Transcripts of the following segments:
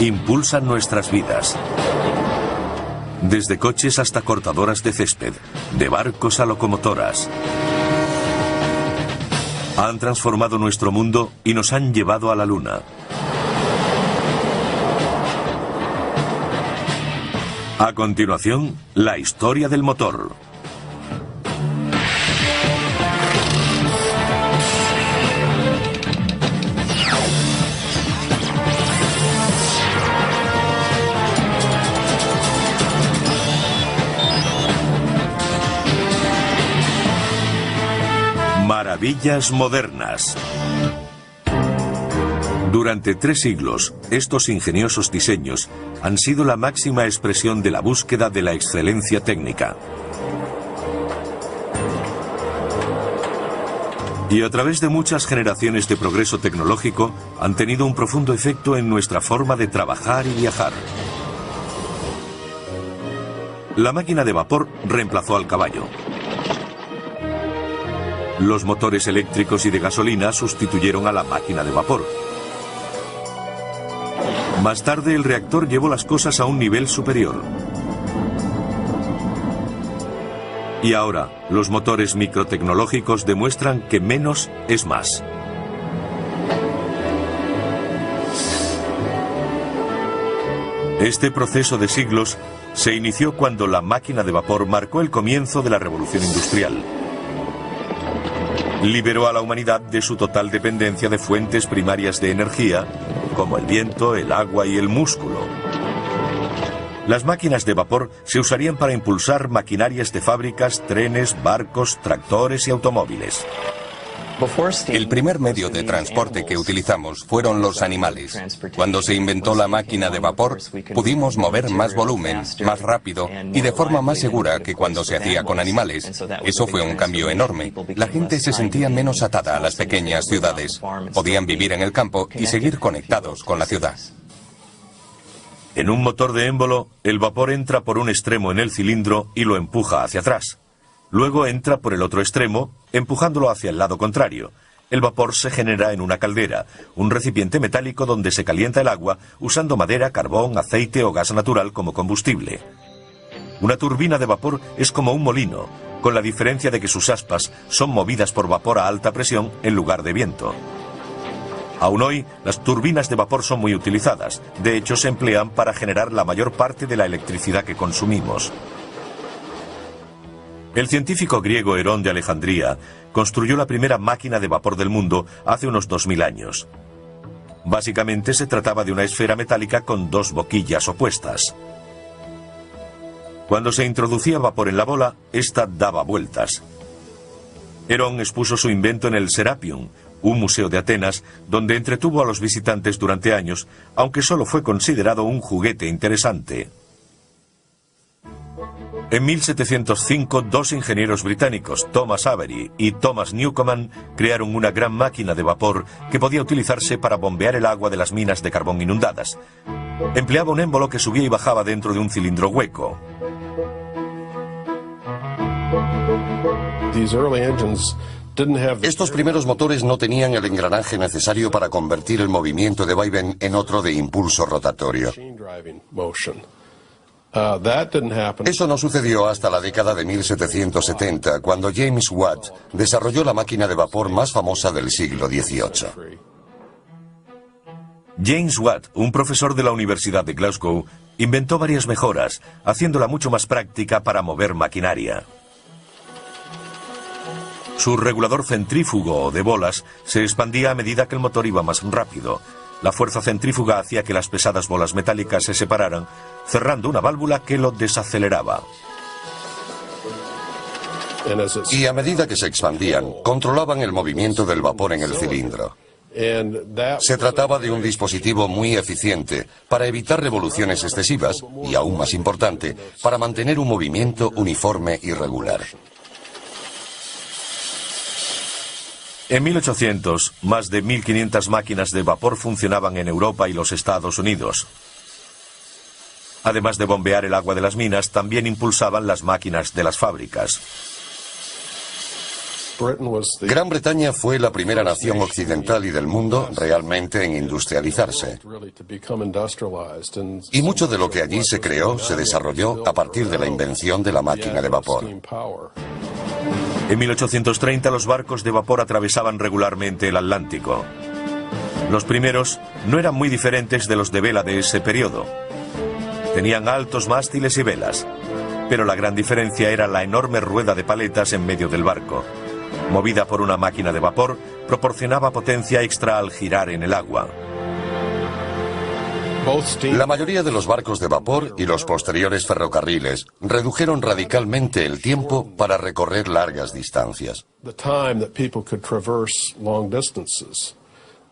impulsan nuestras vidas. Desde coches hasta cortadoras de césped, de barcos a locomotoras. Han transformado nuestro mundo y nos han llevado a la Luna. A continuación, la historia del motor. Maravillas modernas. Durante 3 siglos, estos ingeniosos diseños han sido la máxima expresión de la búsqueda de la excelencia técnica. Y a través de muchas generaciones de progreso tecnológico, han tenido un profundo efecto en nuestra forma de trabajar y viajar. La máquina de vapor reemplazó al caballo. Los motores eléctricos y de gasolina sustituyeron a la máquina de vapor. Más tarde, el reactor llevó las cosas a un nivel superior. Y ahora, los motores microtecnológicos demuestran que menos es más. Este proceso de siglos se inició cuando la máquina de vapor marcó el comienzo de la revolución industrial. Liberó a la humanidad de su total dependencia de fuentes primarias de energía, como el viento, el agua y el músculo. Las máquinas de vapor se usarían para impulsar maquinarias de fábricas, trenes, barcos, tractores y automóviles. El primer medio de transporte que utilizamos fueron los animales. Cuando se inventó la máquina de vapor, pudimos mover más volumen, más rápido y de forma más segura que cuando se hacía con animales. Eso fue un cambio enorme. La gente se sentía menos atada a las pequeñas ciudades. Podían vivir en el campo y seguir conectados con la ciudad. En un motor de émbolo, el vapor entra por un extremo en el cilindro y lo empuja hacia atrás. Luego entra por el otro extremo, empujándolo hacia el lado contrario. El vapor se genera en una caldera, un recipiente metálico donde se calienta el agua usando madera, carbón, aceite o gas natural como combustible. Una turbina de vapor es como un molino, con la diferencia de que sus aspas son movidas por vapor a alta presión en lugar de viento. Aún hoy, las turbinas de vapor son muy utilizadas. De hecho, se emplean para generar la mayor parte de la electricidad que consumimos. El científico griego Herón de Alejandría construyó la primera máquina de vapor del mundo hace unos 2000 años. Básicamente se trataba de una esfera metálica con 2 boquillas opuestas. Cuando se introducía vapor en la bola, ésta daba vueltas. Herón expuso su invento en el Serapion, un museo de Atenas, donde entretuvo a los visitantes durante años, aunque solo fue considerado un juguete interesante. En 1705, 2 ingenieros británicos, Thomas Avery y Thomas Newcomen, crearon una gran máquina de vapor que podía utilizarse para bombear el agua de las minas de carbón inundadas. Empleaba un émbolo que subía y bajaba dentro de un cilindro hueco. Estos primeros motores no tenían el engranaje necesario para convertir el movimiento de vaivén en otro de impulso rotatorio. Eso no sucedió hasta la década de 1770, cuando James Watt desarrolló la máquina de vapor más famosa del siglo XVIII. James Watt, un profesor de la Universidad de Glasgow, inventó varias mejoras, haciéndola mucho más práctica para mover maquinaria. Su regulador centrífugo o de bolas se expandía a medida que el motor iba más rápido. La fuerza centrífuga hacía que las pesadas bolas metálicas se separaran, cerrando una válvula que lo desaceleraba. Y a medida que se expandían, controlaban el movimiento del vapor en el cilindro. Se trataba de un dispositivo muy eficiente para evitar revoluciones excesivas y, aún más importante, para mantener un movimiento uniforme y regular. En 1800, más de 1.500 máquinas de vapor funcionaban en Europa y los Estados Unidos. Además de bombear el agua de las minas, también impulsaban las máquinas de las fábricas. Gran Bretaña fue la primera nación occidental y del mundo realmente en industrializarse. Y mucho de lo que allí se creó se desarrolló a partir de la invención de la máquina de vapor. En 1830 los barcos de vapor atravesaban regularmente el Atlántico. Los primeros no eran muy diferentes de los de vela de ese periodo. Tenían altos mástiles y velas, pero la gran diferencia era la enorme rueda de paletas en medio del barco. Movida por una máquina de vapor, proporcionaba potencia extra al girar en el agua. La mayoría de los barcos de vapor y los posteriores ferrocarriles redujeron radicalmente el tiempo para recorrer largas distancias.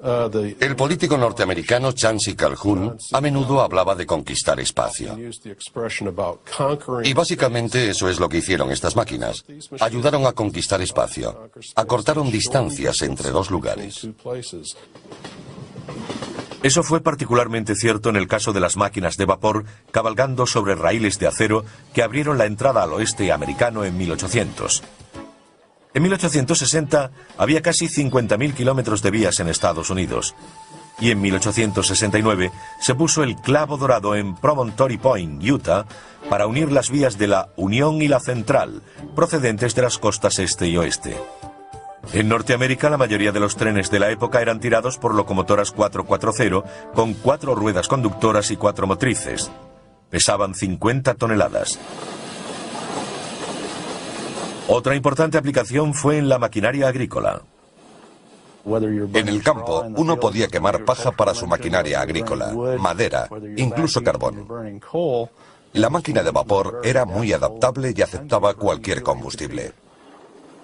El político norteamericano Chancy Calhoun a menudo hablaba de conquistar espacio. Y básicamente eso es lo que hicieron estas máquinas. Ayudaron a conquistar espacio. Acortaron distancias entre dos lugares. Eso fue particularmente cierto en el caso de las máquinas de vapor cabalgando sobre raíles de acero que abrieron la entrada al oeste americano en 1800. En 1860 había casi 50.000 kilómetros de vías en Estados Unidos. Y en 1869 se puso el clavo dorado en Promontory Point, Utah, para unir las vías de la Unión y la Central, procedentes de las costas este y oeste. En Norteamérica la mayoría de los trenes de la época eran tirados por locomotoras 440 con 4 ruedas conductoras y 4 motrices. Pesaban 50 toneladas. Otra importante aplicación fue en la maquinaria agrícola. En el campo, uno podía quemar paja para su maquinaria agrícola, madera, incluso carbón. La máquina de vapor era muy adaptable y aceptaba cualquier combustible.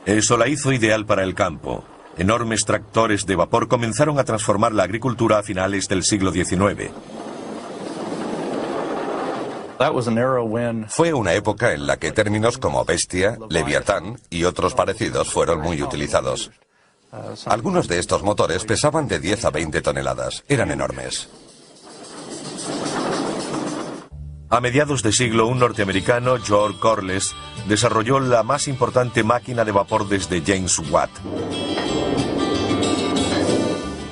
Eso la hizo ideal para el campo. Enormes tractores de vapor comenzaron a transformar la agricultura a finales del siglo XIX. Fue una época en la que términos como bestia, leviatán y otros parecidos fueron muy utilizados. Algunos de estos motores pesaban de 10 a 20 toneladas. Eran enormes. A mediados de siglo, un norteamericano, George Corliss, desarrolló la más importante máquina de vapor desde James Watt.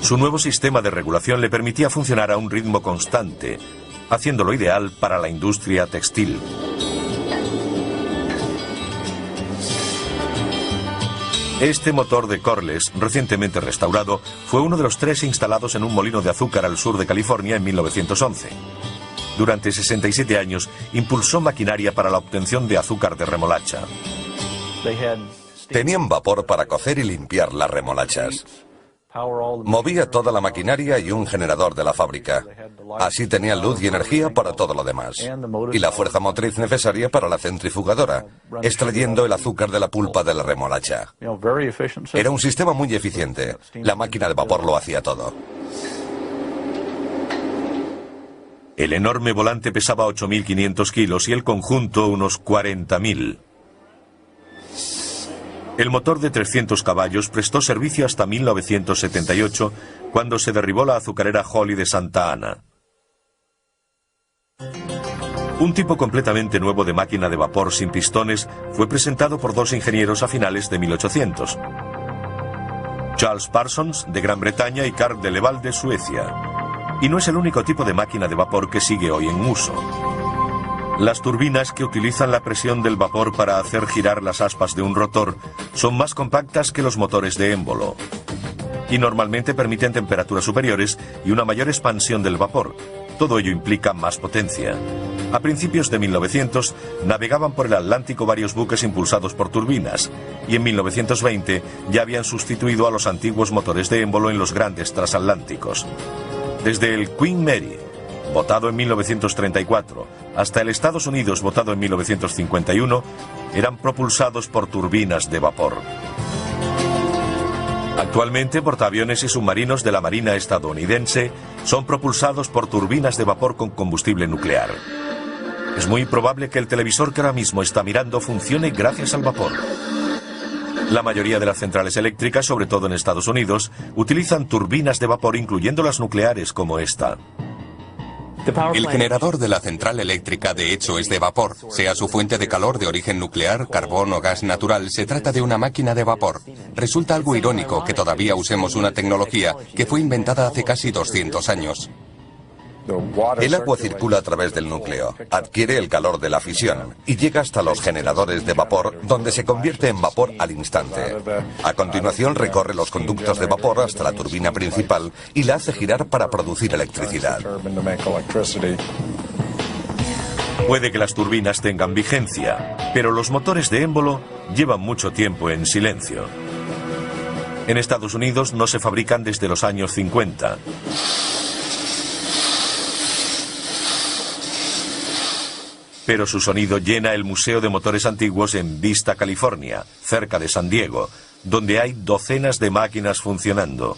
Su nuevo sistema de regulación le permitía funcionar a un ritmo constante, haciéndolo ideal para la industria textil. Este motor de Corliss, recientemente restaurado, fue uno de los 3 instalados en un molino de azúcar al sur de California en 1911. Durante 67 años, impulsó maquinaria para la obtención de azúcar de remolacha. Tenían vapor para cocer y limpiar las remolachas. Movía toda la maquinaria y un generador de la fábrica. Así tenían luz y energía para todo lo demás. Y la fuerza motriz necesaria para la centrifugadora, extrayendo el azúcar de la pulpa de la remolacha. Era un sistema muy eficiente. La máquina de vapor lo hacía todo. El enorme volante pesaba 8.500 kilos y el conjunto unos 40.000. El motor de 300 caballos prestó servicio hasta 1978, cuando se derribó la azucarera Holly de Santa Ana. Un tipo completamente nuevo de máquina de vapor sin pistones fue presentado por 2 ingenieros a finales de 1800. Charles Parsons, de Gran Bretaña, y Carl de Leval, de Suecia. Y no es el único tipo de máquina de vapor que sigue hoy en uso. Las turbinas, que utilizan la presión del vapor para hacer girar las aspas de un rotor, son más compactas que los motores de émbolo. Y normalmente permiten temperaturas superiores y una mayor expansión del vapor. Todo ello implica más potencia. A principios de 1900 navegaban por el Atlántico varios buques impulsados por turbinas, y en 1920 ya habían sustituido a los antiguos motores de émbolo en los grandes transatlánticos. Desde el Queen Mary, votado en 1934, hasta el Estados Unidos, votado en 1951, eran propulsados por turbinas de vapor. Actualmente, portaaviones y submarinos de la Marina estadounidense son propulsados por turbinas de vapor con combustible nuclear. Es muy probable que el televisor que ahora mismo está mirando funcione gracias al vapor. La mayoría de las centrales eléctricas, sobre todo en Estados Unidos, utilizan turbinas de vapor, incluyendo las nucleares como esta. El generador de la central eléctrica de hecho es de vapor. Sea su fuente de calor de origen nuclear, carbón o gas natural, se trata de una máquina de vapor. Resulta algo irónico que todavía usemos una tecnología que fue inventada hace casi 200 años. El agua circula a través del núcleo, adquiere el calor de la fisión y llega hasta los generadores de vapor, donde se convierte en vapor al instante. A continuación recorre los conductos de vapor hasta la turbina principal y la hace girar para producir electricidad. Puede que las turbinas tengan vigencia, pero los motores de émbolo llevan mucho tiempo en silencio. En Estados Unidos no se fabrican desde los años 50. Pero su sonido llena el Museo de Motores Antiguos en Vista, California, cerca de San Diego, donde hay docenas de máquinas funcionando.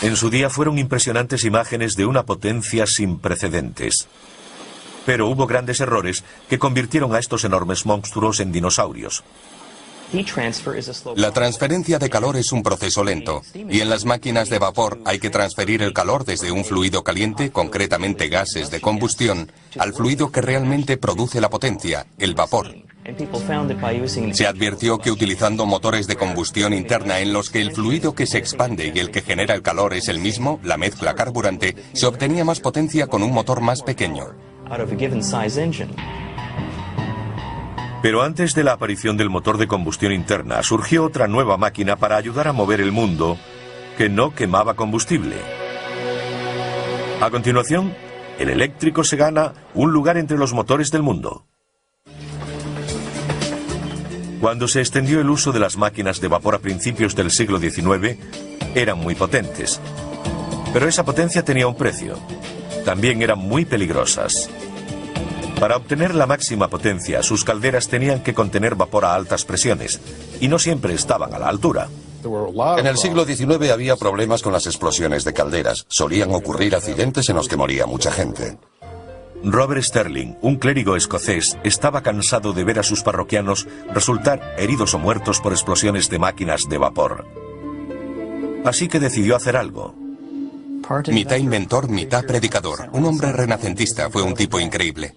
En su día fueron impresionantes imágenes de una potencia sin precedentes. Pero hubo grandes errores que convirtieron a estos enormes monstruos en dinosaurios. La transferencia de calor es un proceso lento, y en las máquinas de vapor hay que transferir el calor desde un fluido caliente, concretamente gases de combustión, al fluido que realmente produce la potencia, el vapor. Se advirtió que utilizando motores de combustión interna en los que el fluido que se expande y el que genera el calor es el mismo, la mezcla carburante, se obtenía más potencia con un motor más pequeño. Pero antes de la aparición del motor de combustión interna, surgió otra nueva máquina para ayudar a mover el mundo que no quemaba combustible. A continuación, el eléctrico se gana un lugar entre los motores del mundo. Cuando se extendió el uso de las máquinas de vapor a principios del siglo XIX, eran muy potentes. Pero esa potencia tenía un precio. También eran muy peligrosas. Para obtener la máxima potencia, sus calderas tenían que contener vapor a altas presiones, y no siempre estaban a la altura. En el siglo XIX había problemas con las explosiones de calderas. Solían ocurrir accidentes en los que moría mucha gente. Robert Sterling, un clérigo escocés, estaba cansado de ver a sus parroquianos resultar heridos o muertos por explosiones de máquinas de vapor. Así que decidió hacer algo. Mitad inventor, mitad predicador. Un hombre renacentista, fue un tipo increíble.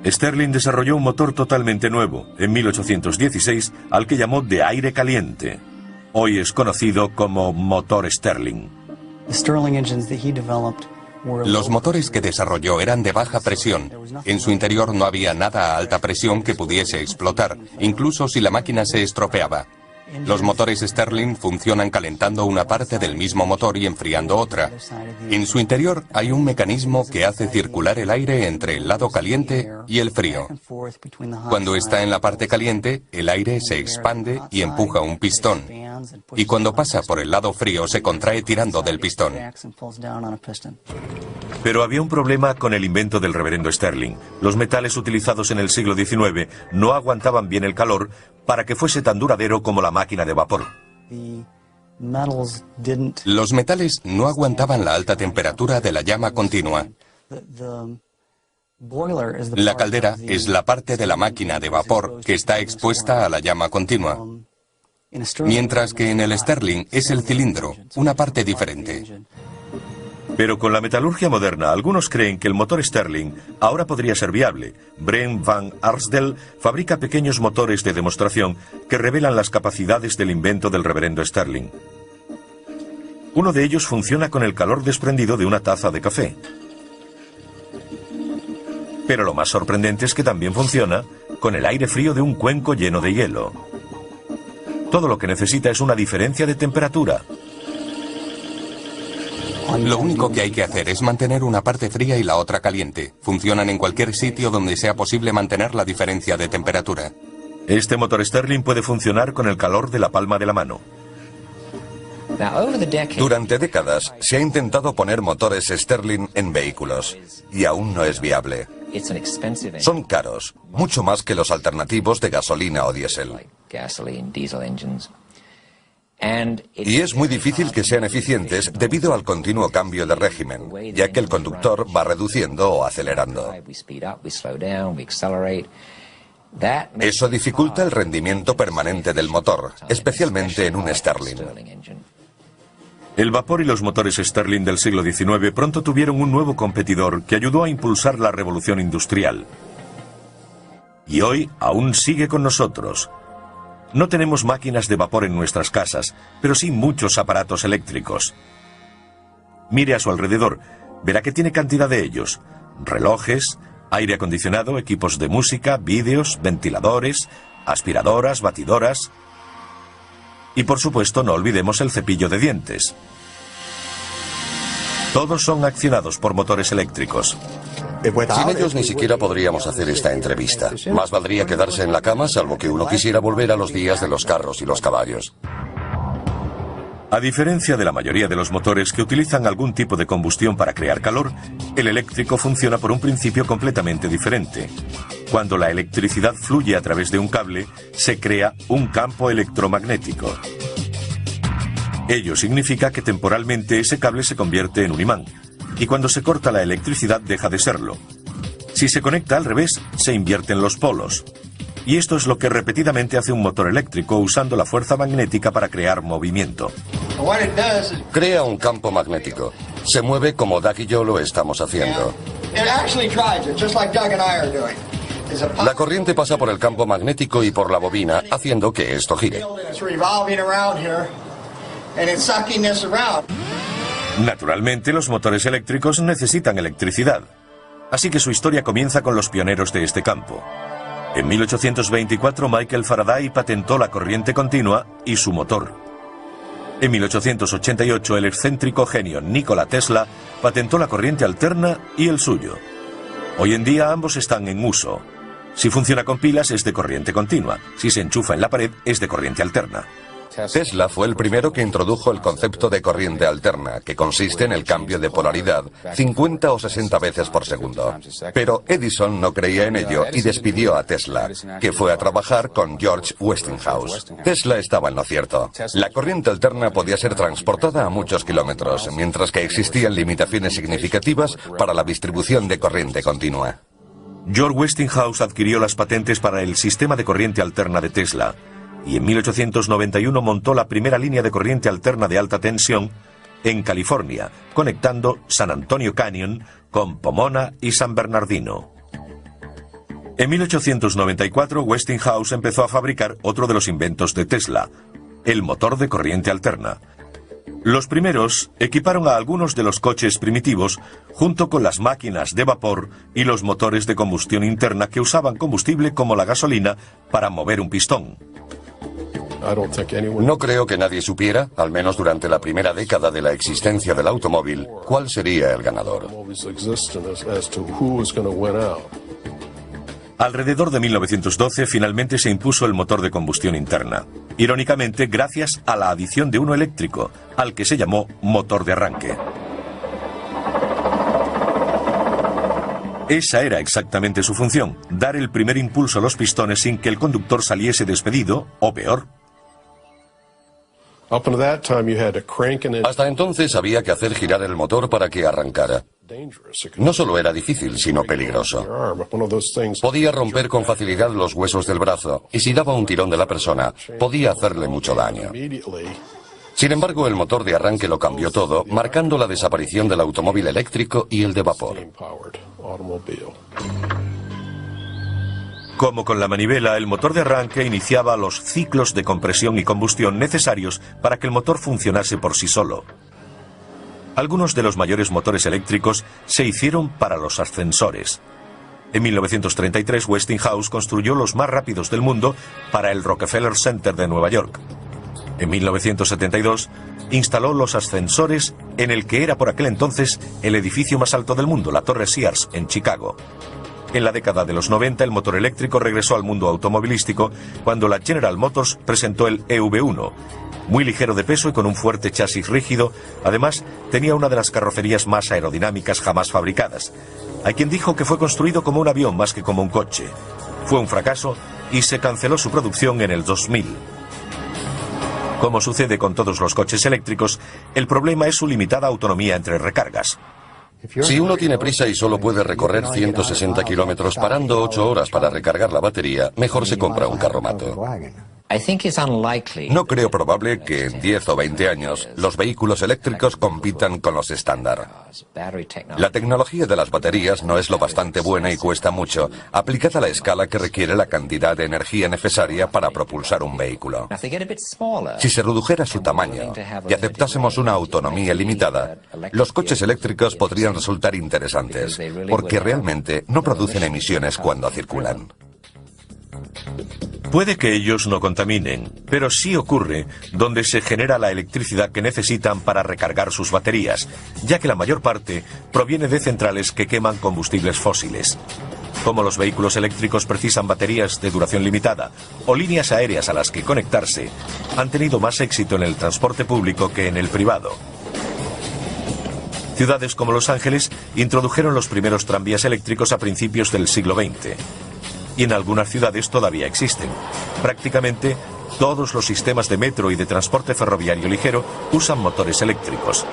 Sterling desarrolló un motor totalmente nuevo, en 1816, al que llamó de aire caliente. Hoy es conocido como motor Sterling. Los motores que desarrolló eran de baja presión. En su interior no había nada a alta presión que pudiese explotar, incluso si la máquina se estropeaba. Los motores Sterling funcionan calentando una parte del mismo motor y enfriando otra. En su interior hay un mecanismo que hace circular el aire entre el lado caliente y el frío. Cuando está en la parte caliente, el aire se expande y empuja un pistón. Y cuando pasa por el lado frío, se contrae tirando del pistón. Pero había un problema con el invento del reverendo Sterling. Los metales utilizados en el siglo XIX no aguantaban bien el calor para que fuese tan duradero como la máquina de vapor. Los metales no aguantaban la alta temperatura de la llama continua. La caldera es la parte de la máquina de vapor que está expuesta a la llama continua, mientras que en el Sterling es el cilindro, una parte diferente. Pero con la metalurgia moderna, algunos creen que el motor Sterling ahora podría ser viable. Brent van Arsdale fabrica pequeños motores de demostración que revelan las capacidades del invento del reverendo Sterling. Uno de ellos funciona con el calor desprendido de una taza de café. Pero lo más sorprendente es que también funciona con el aire frío de un cuenco lleno de hielo. Todo lo que necesita es una diferencia de temperatura. Lo único que hay que hacer es mantener una parte fría y la otra caliente. Funcionan en cualquier sitio donde sea posible mantener la diferencia de temperatura. Este motor Sterling puede funcionar con el calor de la palma de la mano. Durante décadas se ha intentado poner motores Sterling en vehículos y aún no es viable. Son caros, mucho más que los alternativos de gasolina o diésel. Y es muy difícil que sean eficientes debido al continuo cambio de régimen, ya que el conductor va reduciendo o acelerando. Eso dificulta el rendimiento permanente del motor, especialmente en un Sterling. El vapor y los motores Stirling del siglo XIX pronto tuvieron un nuevo competidor que ayudó a impulsar la revolución industrial. Y hoy aún sigue con nosotros. No tenemos máquinas de vapor en nuestras casas, pero sí muchos aparatos eléctricos. Mire a su alrededor, verá que tiene cantidad de ellos. Relojes, aire acondicionado, equipos de música, vídeos, ventiladores, aspiradoras, batidoras. Y por supuesto no olvidemos el cepillo de dientes. Todos son accionados por motores eléctricos. Sin ellos ni siquiera podríamos hacer esta entrevista. Más valdría quedarse en la cama, salvo que uno quisiera volver a los días de los carros y los caballos. A diferencia de la mayoría de los motores que utilizan algún tipo de combustión para crear calor, el eléctrico funciona por un principio completamente diferente. Cuando la electricidad fluye a través de un cable, se crea un campo electromagnético. Ello significa que temporalmente ese cable se convierte en un imán, y cuando se corta la electricidad deja de serlo. Si se conecta al revés, se invierten los polos. Y esto es lo que repetidamente hace un motor eléctrico usando la fuerza magnética para crear movimiento. Crea un campo magnético. Se mueve como Doug y yo lo estamos haciendo. La corriente pasa por el campo magnético y por la bobina, haciendo que esto gire. Naturalmente, los motores eléctricos necesitan electricidad. Así que su historia comienza con los pioneros de este campo. En 1824, Michael Faraday patentó la corriente continua y su motor. En 1888, el excéntrico genio Nikola Tesla patentó la corriente alterna y el suyo. Hoy en día ambos están en uso. Si funciona con pilas es de corriente continua, si se enchufa en la pared es de corriente alterna. Tesla fue el primero que introdujo el concepto de corriente alterna, que consiste en el cambio de polaridad 50 o 60 veces por segundo. Pero Edison no creía en ello y despidió a Tesla, que fue a trabajar con George Westinghouse. Tesla estaba en lo cierto. La corriente alterna podía ser transportada a muchos kilómetros, mientras que existían limitaciones significativas para la distribución de corriente continua. George Westinghouse adquirió las patentes para el sistema de corriente alterna de Tesla y en 1891 montó la primera línea de corriente alterna de alta tensión en California, conectando San Antonio Canyon con Pomona y San Bernardino. En 1894 Westinghouse empezó a fabricar otro de los inventos de Tesla, el motor de corriente alterna. Los primeros equiparon a algunos de los coches primitivos junto con las máquinas de vapor y los motores de combustión interna que usaban combustible como la gasolina para mover un pistón. No creo que nadie supiera, al menos durante la primera década de la existencia del automóvil, cuál sería el ganador. Alrededor de 1912 finalmente se impuso el motor de combustión interna. Irónicamente, gracias a la adición de uno eléctrico, al que se llamó motor de arranque. Esa era exactamente su función, dar el primer impulso a los pistones sin que el conductor saliese despedido, o peor. Hasta entonces había que hacer girar el motor para que arrancara. No solo era difícil, sino peligroso. Podía romper con facilidad los huesos del brazo, y si daba un tirón de la persona, podía hacerle mucho daño. Sin embargo, el motor de arranque lo cambió todo, marcando la desaparición del automóvil eléctrico y el de vapor. Como con la manivela, el motor de arranque iniciaba los ciclos de compresión y combustión necesarios para que el motor funcionase por sí solo. Algunos de los mayores motores eléctricos se hicieron para los ascensores. En 1933, Westinghouse construyó los más rápidos del mundo para el Rockefeller Center de Nueva York. En 1972, instaló los ascensores en el que era por aquel entonces el edificio más alto del mundo, la Torre Sears, en Chicago. En la década de los 90, el motor eléctrico regresó al mundo automovilístico cuando la General Motors presentó el EV1. Muy ligero de peso y con un fuerte chasis rígido, además tenía una de las carrocerías más aerodinámicas jamás fabricadas. Hay quien dijo que fue construido como un avión más que como un coche. Fue un fracaso y se canceló su producción en el 2000. Como sucede con todos los coches eléctricos, el problema es su limitada autonomía entre recargas. Si uno tiene prisa y solo puede recorrer 160 kilómetros parando 8 horas para recargar la batería, mejor se compra un carromato. No creo probable que en 10 o 20 años los vehículos eléctricos compitan con los estándar. La tecnología de las baterías no es lo bastante buena y cuesta mucho, aplicada a la escala que requiere la cantidad de energía necesaria para propulsar un vehículo. Si se redujera su tamaño y aceptásemos una autonomía limitada, los coches eléctricos podrían resultar interesantes, porque realmente no producen emisiones cuando circulan. Puede que ellos no contaminen, pero sí ocurre donde se genera la electricidad que necesitan para recargar sus baterías, ya que la mayor parte proviene de centrales que queman combustibles fósiles. Como los vehículos eléctricos precisan baterías de duración limitada o líneas aéreas a las que conectarse, han tenido más éxito en el transporte público que en el privado. Ciudades como Los Ángeles introdujeron los primeros tranvías eléctricos a principios del siglo XX. Y en algunas ciudades todavía existen. Prácticamente todos los sistemas de metro y de transporte ferroviario ligero usan motores eléctricos.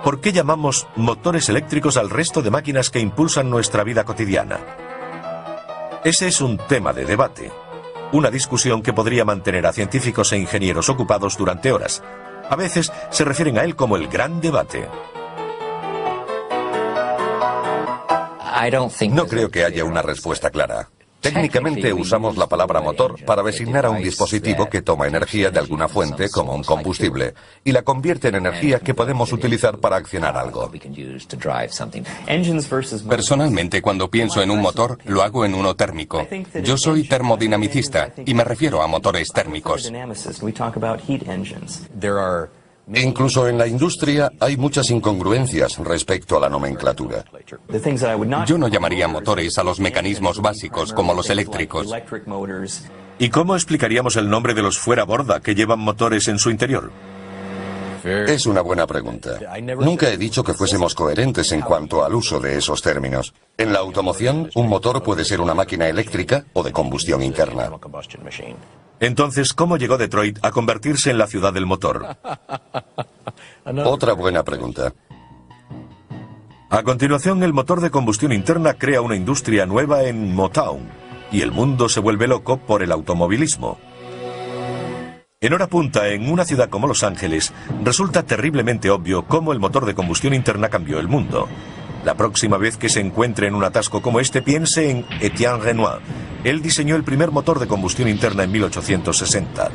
¿Por qué llamamos motores eléctricos al resto de máquinas que impulsan nuestra vida cotidiana? Ese es un tema de debate. Una discusión que podría mantener a científicos e ingenieros ocupados durante horas. A veces se refieren a él como el gran debate. No creo que haya una respuesta clara. Técnicamente usamos la palabra motor para designar a un dispositivo que toma energía de alguna fuente, como un combustible, y la convierte en energía que podemos utilizar para accionar algo. Personalmente, cuando pienso en un motor, lo hago en uno térmico. Yo soy termodinamicista y me refiero a motores térmicos. Incluso en la industria hay muchas incongruencias respecto a la nomenclatura. Yo no llamaría motores a los mecanismos básicos como los eléctricos. ¿Y cómo explicaríamos el nombre de los fuera borda que llevan motores en su interior? Es una buena pregunta. Nunca he dicho que fuésemos coherentes en cuanto al uso de esos términos. En la automoción, un motor puede ser una máquina eléctrica o de combustión interna. Entonces, ¿cómo llegó Detroit a convertirse en la ciudad del motor? Otra buena pregunta. A continuación, el motor de combustión interna crea una industria nueva en Motown, y el mundo se vuelve loco por el automovilismo. En hora punta, en una ciudad como Los Ángeles, resulta terriblemente obvio cómo el motor de combustión interna cambió el mundo. La próxima vez que se encuentre en un atasco como este, piense en Etienne Renoir. Él diseñó el primer motor de combustión interna en 1860.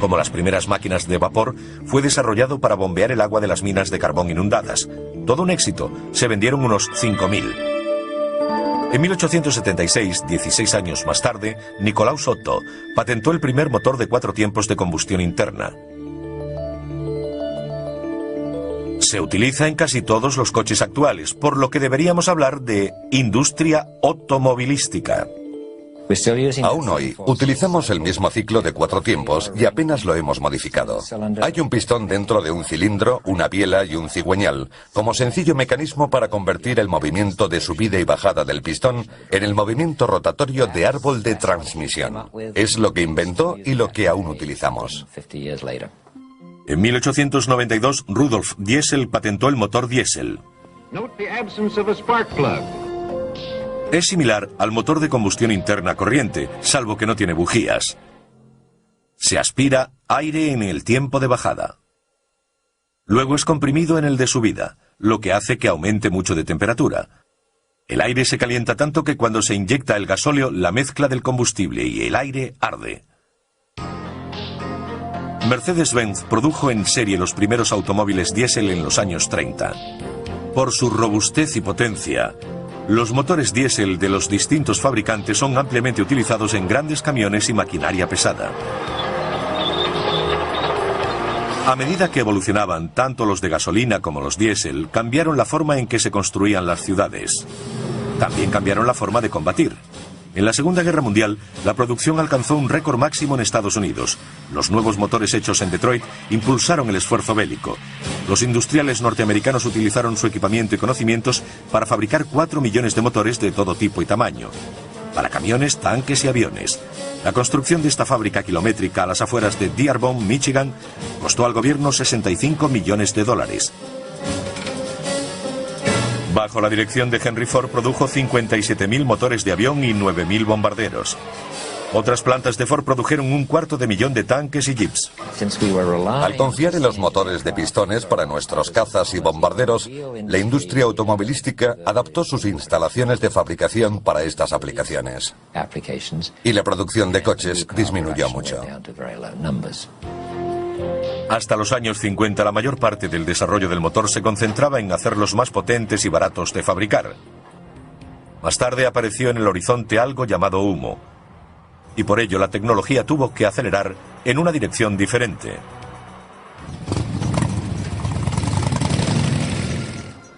Como las primeras máquinas de vapor, fue desarrollado para bombear el agua de las minas de carbón inundadas. Todo un éxito, se vendieron unos 5.000. En 1876, 16 años más tarde, Nicolaus Otto patentó el primer motor de 4 tiempos de combustión interna. Se utiliza en casi todos los coches actuales, por lo que deberíamos hablar de industria automovilística. Aún hoy, utilizamos el mismo ciclo de 4 tiempos y apenas lo hemos modificado. Hay un pistón dentro de un cilindro, una biela y un cigüeñal, como sencillo mecanismo para convertir el movimiento de subida y bajada del pistón en el movimiento rotatorio de árbol de transmisión. Es lo que inventó y lo que aún utilizamos. En 1892, Rudolf Diesel patentó el motor diésel. Es similar al motor de combustión interna corriente, salvo que no tiene bujías. Se aspira aire en el tiempo de bajada. Luego es comprimido en el de subida, lo que hace que aumente mucho de temperatura. El aire se calienta tanto que cuando se inyecta el gasóleo, la mezcla del combustible y el aire arde. Mercedes-Benz produjo en serie los primeros automóviles diésel en los años 30. Por su robustez y potencia, los motores diésel de los distintos fabricantes son ampliamente utilizados en grandes camiones y maquinaria pesada. A medida que evolucionaban tanto los de gasolina como los diésel, cambiaron la forma en que se construían las ciudades. También cambiaron la forma de combatir. En la Segunda Guerra Mundial, la producción alcanzó un récord máximo en Estados Unidos. Los nuevos motores hechos en Detroit impulsaron el esfuerzo bélico. Los industriales norteamericanos utilizaron su equipamiento y conocimientos para fabricar 4 millones de motores de todo tipo y tamaño, para camiones, tanques y aviones. La construcción de esta fábrica kilométrica a las afueras de Dearborn, Michigan, costó al gobierno $65 millones. Bajo la dirección de Henry Ford produjo 57.000 motores de avión y 9.000 bombarderos. Otras plantas de Ford produjeron 250.000 de tanques y jeeps. Al confiar en los motores de pistones para nuestros cazas y bombarderos, la industria automovilística adaptó sus instalaciones de fabricación para estas aplicaciones. Y la producción de coches disminuyó mucho. Hasta los años 50, la mayor parte del desarrollo del motor se concentraba en hacerlos más potentes y baratos de fabricar. Más tarde apareció en el horizonte algo llamado humo, y por ello la tecnología tuvo que acelerar en una dirección diferente.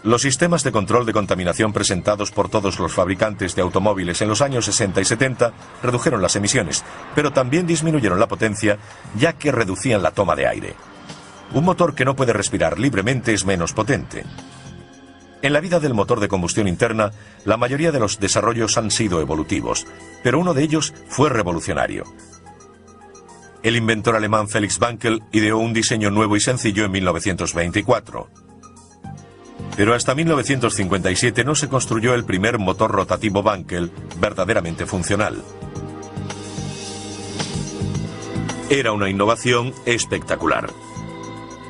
Los sistemas de control de contaminación presentados por todos los fabricantes de automóviles en los años 60 y 70 redujeron las emisiones, pero también disminuyeron la potencia, ya que reducían la toma de aire. Un motor que no puede respirar libremente es menos potente. En la vida del motor de combustión interna, la mayoría de los desarrollos han sido evolutivos, pero uno de ellos fue revolucionario. El inventor alemán Felix Wankel ideó un diseño nuevo y sencillo en 1924. Pero hasta 1957 no se construyó el primer motor rotativo Wankel verdaderamente funcional. Era una innovación espectacular.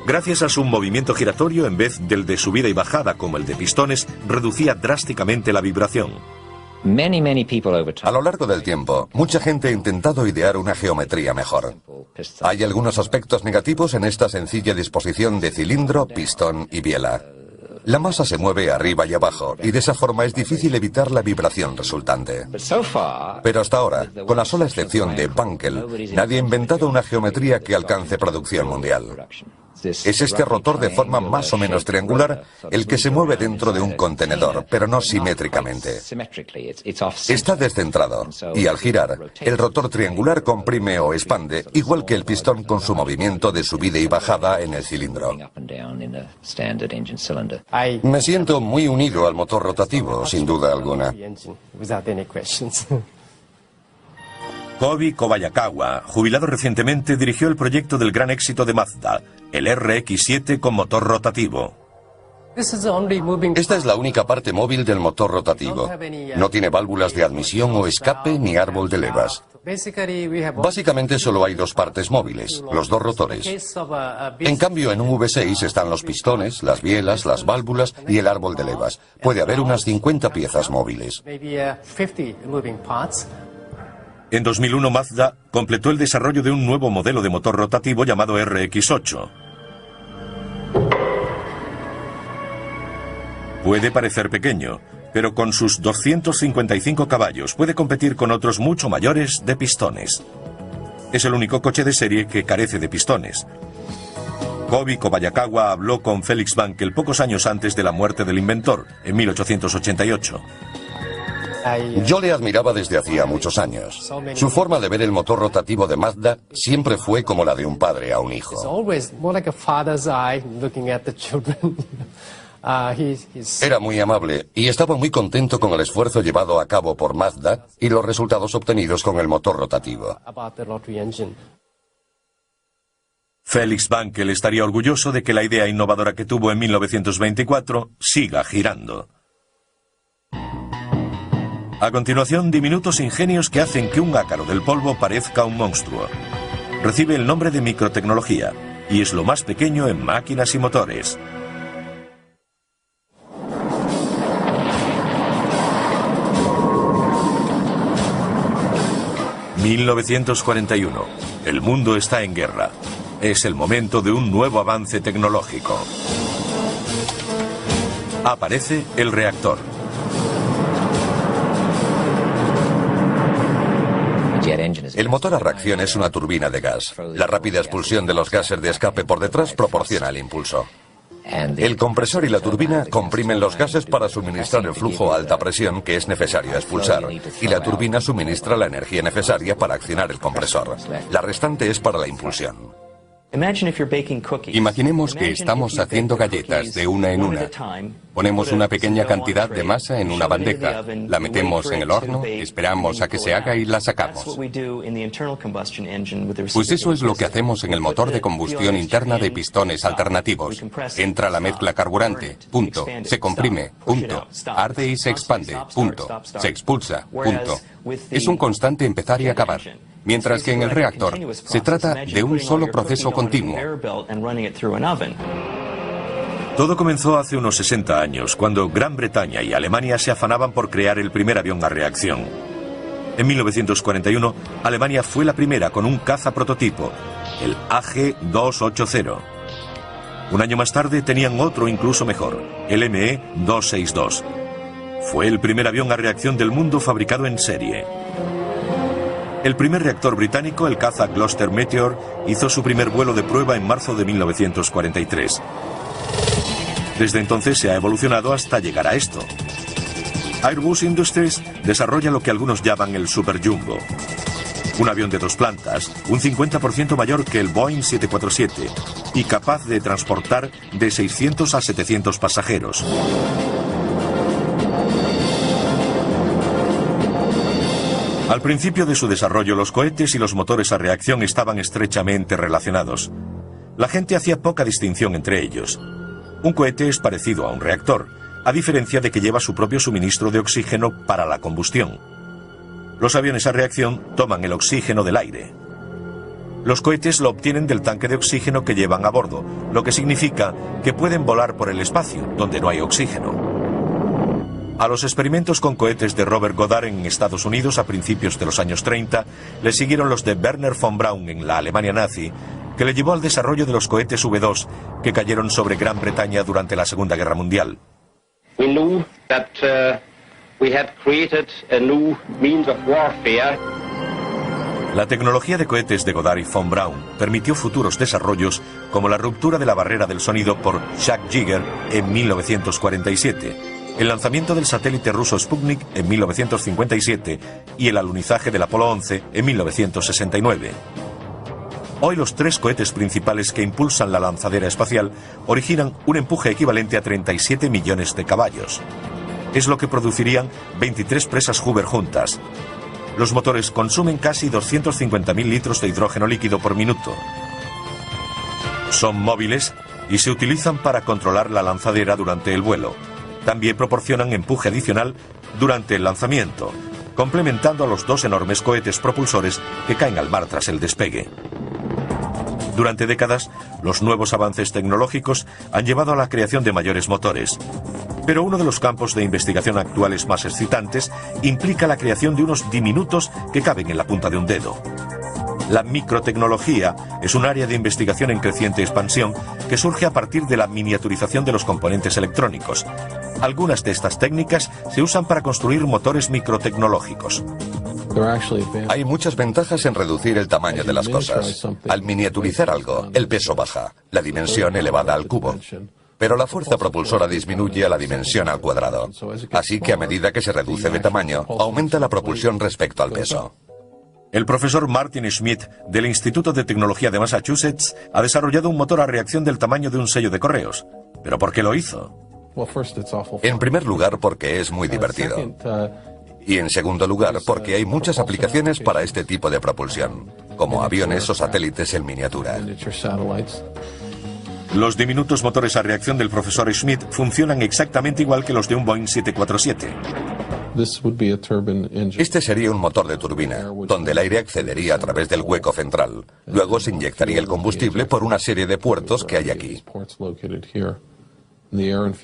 Gracias a su movimiento giratorio, en vez del de subida y bajada como el de pistones, reducía drásticamente la vibración. A lo largo del tiempo, mucha gente ha intentado idear una geometría mejor. Hay algunos aspectos negativos en esta sencilla disposición de cilindro, pistón y biela. La masa se mueve arriba y abajo, y de esa forma es difícil evitar la vibración resultante. Pero hasta ahora, con la sola excepción de Wankel, nadie ha inventado una geometría que alcance producción mundial. Es este rotor de forma más o menos triangular el que se mueve dentro de un contenedor, pero no simétricamente. Está descentrado, y al girar, el rotor triangular comprime o expande, igual que el pistón con su movimiento de subida y bajada en el cilindro. Me siento muy unido al motor rotativo, sin duda alguna. Kobi Kobayakawa, jubilado recientemente, dirigió el proyecto del gran éxito de Mazda, el RX-7 con motor rotativo. Esta es la única parte móvil del motor rotativo. No tiene válvulas de admisión o escape ni árbol de levas. Básicamente solo hay dos partes móviles, los dos rotores. En cambio, en un V6 están los pistones, las bielas, las válvulas y el árbol de levas. Puede haber unas 50 piezas móviles. En 2001, Mazda completó el desarrollo de un nuevo modelo de motor rotativo llamado RX-8. Puede parecer pequeño, pero con sus 255 caballos puede competir con otros mucho mayores de pistones. Es el único coche de serie que carece de pistones. Kobi Kobayakawa habló con Felix Wankel pocos años antes de la muerte del inventor, en 1888. Yo le admiraba desde hacía muchos años. Su forma de ver el motor rotativo de Mazda siempre fue como la de un padre a un hijo. Era muy amable y estaba muy contento con el esfuerzo llevado a cabo por Mazda y los resultados obtenidos con el motor rotativo. Felix Wankel estaría orgulloso de que la idea innovadora que tuvo en 1924 siga girando. A continuación, diminutos ingenios que hacen que un ácaro del polvo parezca un monstruo. Recibe el nombre de microtecnología y es lo más pequeño en máquinas y motores. ...1941... El mundo está en guerra. Es el momento de un nuevo avance tecnológico. Aparece el reactor. El motor a reacción es una turbina de gas. La rápida expulsión de los gases de escape por detrás proporciona el impulso. El compresor y la turbina comprimen los gases para suministrar el flujo a alta presión que es necesario expulsar, y la turbina suministra la energía necesaria para accionar el compresor. La restante es para la impulsión. Imaginemos que estamos haciendo galletas de una en una. Ponemos una pequeña cantidad de masa en una bandeja, la metemos en el horno, esperamos a que se haga y la sacamos. Pues eso es lo que hacemos en el motor de combustión interna de pistones alternativos. Entra la mezcla carburante, punto. Se comprime, punto. Arde y se expande, punto. Se expulsa, punto. Es un constante empezar y acabar. Mientras que en el reactor se trata de un solo proceso continuo. Todo comenzó hace unos 60 años, cuando Gran Bretaña y Alemania se afanaban por crear el primer avión a reacción. En 1941, Alemania fue la primera con un caza prototipo, el AG-280. Un año más tarde tenían otro incluso mejor, el ME-262. Fue el primer avión a reacción del mundo fabricado en serie. El primer reactor británico, el caza Gloster Meteor, hizo su primer vuelo de prueba en marzo de 1943. Desde entonces se ha evolucionado hasta llegar a esto. Airbus Industries desarrolla lo que algunos llaman el Super Jumbo. Un avión de 2 plantas, un 50% mayor que el Boeing 747 y capaz de transportar de 600 a 700 pasajeros. Al principio de su desarrollo, los cohetes y los motores a reacción estaban estrechamente relacionados. La gente hacía poca distinción entre ellos. Un cohete es parecido a un reactor, a diferencia de que lleva su propio suministro de oxígeno para la combustión. Los aviones a reacción toman el oxígeno del aire. Los cohetes lo obtienen del tanque de oxígeno que llevan a bordo, lo que significa que pueden volar por el espacio, donde no hay oxígeno. A los experimentos con cohetes de Robert Goddard en Estados Unidos a principios de los años 30 le siguieron los de Werner von Braun en la Alemania nazi, que le llevó al desarrollo de los cohetes V2 que cayeron sobre Gran Bretaña durante la Segunda Guerra Mundial. La tecnología de cohetes de Goddard y von Braun permitió futuros desarrollos como la ruptura de la barrera del sonido por Chuck Yeager en 1947, el lanzamiento del satélite ruso Sputnik en 1957 y el alunizaje del Apolo 11 en 1969. Hoy los 3 cohetes principales que impulsan la lanzadera espacial originan un empuje equivalente a 37 millones de caballos. Es lo que producirían 23 presas Hoover juntas. Los motores consumen casi 250.000 litros de hidrógeno líquido por minuto. Son móviles y se utilizan para controlar la lanzadera durante el vuelo. También proporcionan empuje adicional durante el lanzamiento, complementando a los 2 enormes cohetes propulsores que caen al mar tras el despegue. Durante décadas, los nuevos avances tecnológicos han llevado a la creación de mayores motores. Pero uno de los campos de investigación actuales más excitantes implica la creación de unos diminutos que caben en la punta de un dedo. La microtecnología es un área de investigación en creciente expansión que surge a partir de la miniaturización de los componentes electrónicos. Algunas de estas técnicas se usan para construir motores microtecnológicos. Hay muchas ventajas en reducir el tamaño de las cosas. Al miniaturizar algo, el peso baja, la dimensión elevada al cubo. Pero la fuerza propulsora disminuye a la dimensión al cuadrado. Así que a medida que se reduce de tamaño, aumenta la propulsión respecto al peso. El profesor Martin Schmidt del Instituto de Tecnología de Massachusetts ha desarrollado un motor a reacción del tamaño de un sello de correos. ¿Pero por qué lo hizo? En primer lugar, porque es muy divertido. Y en segundo lugar, porque hay muchas aplicaciones para este tipo de propulsión, como aviones o satélites en miniatura. Los diminutos motores a reacción del profesor Schmidt funcionan exactamente igual que los de un Boeing 747. Este sería un motor de turbina, donde el aire accedería a través del hueco central. Luego se inyectaría el combustible por una serie de puertos que hay aquí.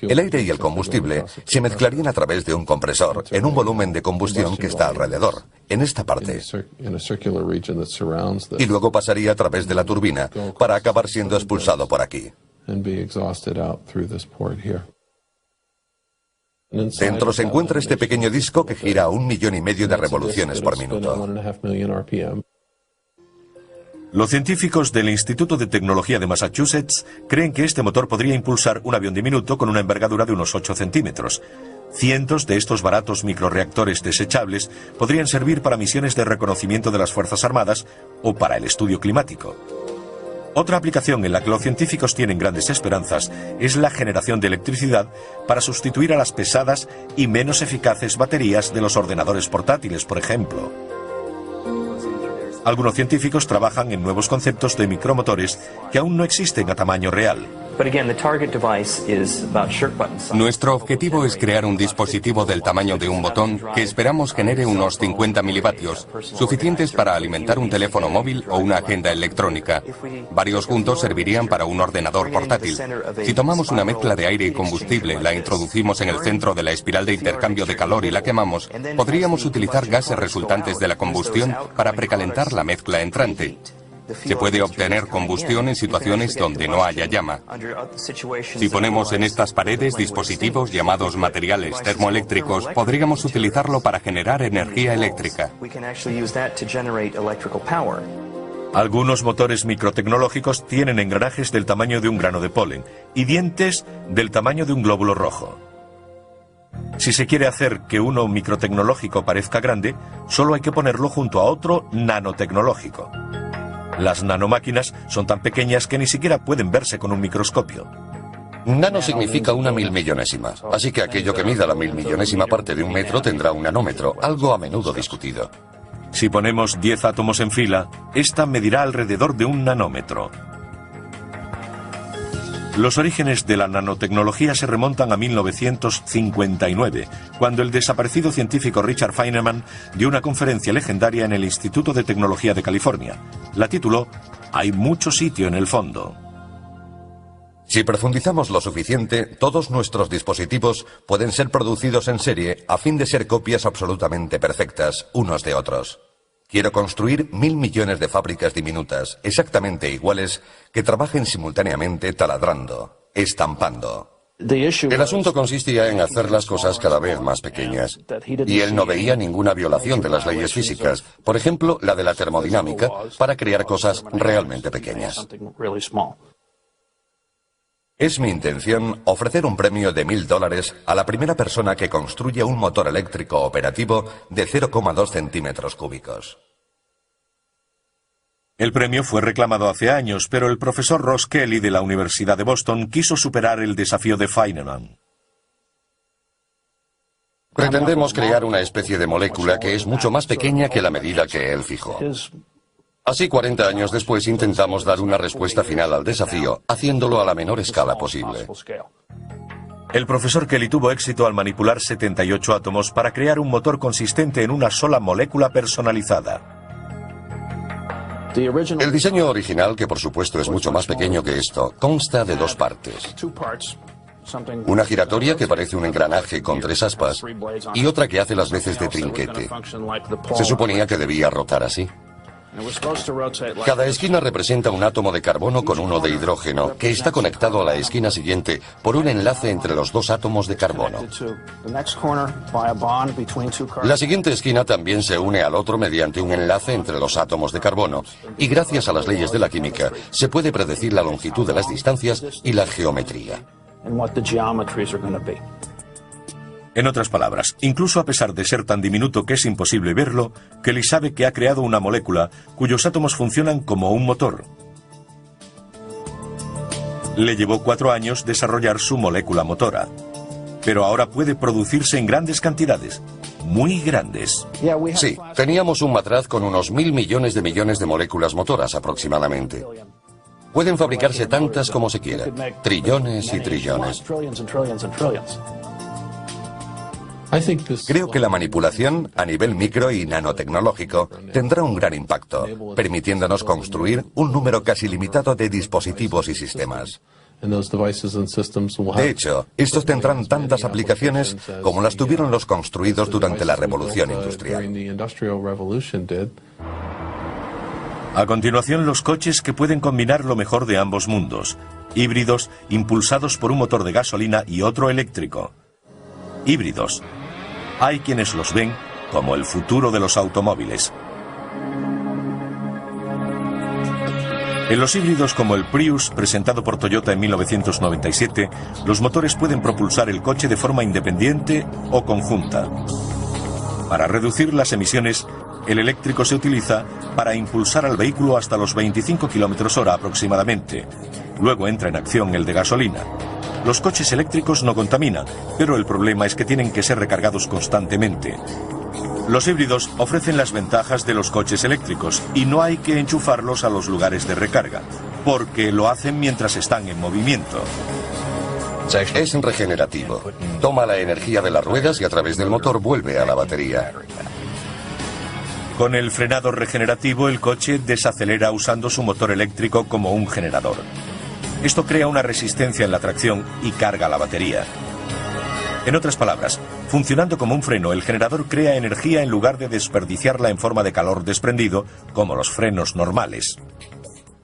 El aire y el combustible se mezclarían a través de un compresor en un volumen de combustión que está alrededor, en esta parte. Y luego pasaría a través de la turbina para acabar siendo expulsado por aquí. Dentro se encuentra este pequeño disco que gira a 1,5 millones de revoluciones por minuto. Los científicos del Instituto de Tecnología de Massachusetts creen que este motor podría impulsar un avión diminuto con una envergadura de unos 8 centímetros. Cientos de estos baratos microreactores desechables podrían servir para misiones de reconocimiento de las Fuerzas Armadas o para el estudio climático. Otra aplicación en la que los científicos tienen grandes esperanzas es la generación de electricidad para sustituir a las pesadas y menos eficaces baterías de los ordenadores portátiles, por ejemplo. Algunos científicos trabajan en nuevos conceptos de micromotores que aún no existen a tamaño real. Nuestro objetivo es crear un dispositivo del tamaño de un botón que esperamos genere unos 50 milivatios, suficientes para alimentar un teléfono móvil o una agenda electrónica. Varios juntos servirían para un ordenador portátil. Si tomamos una mezcla de aire y combustible, la introducimos en el centro de la espiral de intercambio de calor y la quemamos, podríamos utilizar gases resultantes de la combustión para precalentar la mezcla entrante. Se puede obtener combustión en situaciones donde no haya llama. Si ponemos en estas paredes dispositivos llamados materiales termoeléctricos, podríamos utilizarlo para generar energía eléctrica. Algunos motores microtecnológicos tienen engranajes del tamaño de un grano de polen y dientes del tamaño de un glóbulo rojo. Si se quiere hacer que uno microtecnológico parezca grande, solo hay que ponerlo junto a otro nanotecnológico. Las nanomáquinas son tan pequeñas que ni siquiera pueden verse con un microscopio. Nano significa una milmillonésima, así que aquello que mida la milmillonésima parte de un metro tendrá un nanómetro, algo a menudo discutido. Si ponemos 10 átomos en fila, esta medirá alrededor de un nanómetro. Los orígenes de la nanotecnología se remontan a 1959, cuando el desaparecido científico Richard Feynman dio una conferencia legendaria en el Instituto de Tecnología de California. La tituló "Hay mucho sitio en el fondo". Si profundizamos lo suficiente, todos nuestros dispositivos pueden ser producidos en serie a fin de ser copias absolutamente perfectas unos de otros. Quiero construir 1.000 millones de fábricas diminutas, exactamente iguales, que trabajen simultáneamente taladrando, estampando. El asunto consistía en hacer las cosas cada vez más pequeñas. Y él no veía ninguna violación de las leyes físicas, por ejemplo, la de la termodinámica, para crear cosas realmente pequeñas. Es mi intención ofrecer un premio de $1.000 a la primera persona que construya un motor eléctrico operativo de 0,2 centímetros cúbicos. El premio fue reclamado hace años, pero el profesor Ross Kelly de la Universidad de Boston quiso superar el desafío de Feynman. Pretendemos crear una especie de molécula que es mucho más pequeña que la medida que él fijó. Así, 40 años después, intentamos dar una respuesta final al desafío, haciéndolo a la menor escala posible. El profesor Kelly tuvo éxito al manipular 78 átomos para crear un motor consistente en una sola molécula personalizada. El diseño original, que por supuesto es mucho más pequeño que esto, consta de 2 partes. Una giratoria que parece un engranaje con 3 aspas y otra que hace las veces de trinquete. Se suponía que debía rotar así. Cada esquina representa un átomo de carbono con uno de hidrógeno, que está conectado a la esquina siguiente por un enlace entre los 2 átomos de carbono. La siguiente esquina también se une al otro mediante un enlace entre los átomos de carbono, y gracias a las leyes de la química se puede predecir la longitud de las distancias y la geometría. En otras palabras, incluso a pesar de ser tan diminuto que es imposible verlo, Kelly sabe que ha creado una molécula cuyos átomos funcionan como un motor. Le llevó 4 años desarrollar su molécula motora, pero ahora puede producirse en grandes cantidades, muy grandes. Sí, teníamos un matraz con unos 1.000 millones de moléculas motoras aproximadamente. Pueden fabricarse tantas como se quiera, trillones y trillones. Creo que la manipulación a nivel micro y nanotecnológico tendrá un gran impacto, permitiéndonos construir un número casi limitado de dispositivos y sistemas. De hecho, estos tendrán tantas aplicaciones como las tuvieron los construidos durante la Revolución Industrial. A continuación, los coches que pueden combinar lo mejor de ambos mundos, híbridos impulsados por un motor de gasolina y otro eléctrico. Híbridos. Hay quienes los ven como el futuro de los automóviles. En los híbridos como el Prius, presentado por Toyota en 1997, los motores pueden propulsar el coche de forma independiente o conjunta. Para reducir las emisiones, el eléctrico se utiliza para impulsar al vehículo hasta los 25 km/h aproximadamente. Luego entra en acción el de gasolina. Los coches eléctricos no contaminan, pero el problema es que tienen que ser recargados constantemente. Los híbridos ofrecen las ventajas de los coches eléctricos y no hay que enchufarlos a los lugares de recarga, porque lo hacen mientras están en movimiento. Es regenerativo. Toma la energía de las ruedas y a través del motor vuelve a la batería. Con el frenado regenerativo, el coche desacelera usando su motor eléctrico como un generador. Esto crea una resistencia en la tracción y carga la batería. En otras palabras, funcionando como un freno, el generador crea energía en lugar de desperdiciarla en forma de calor desprendido, como los frenos normales.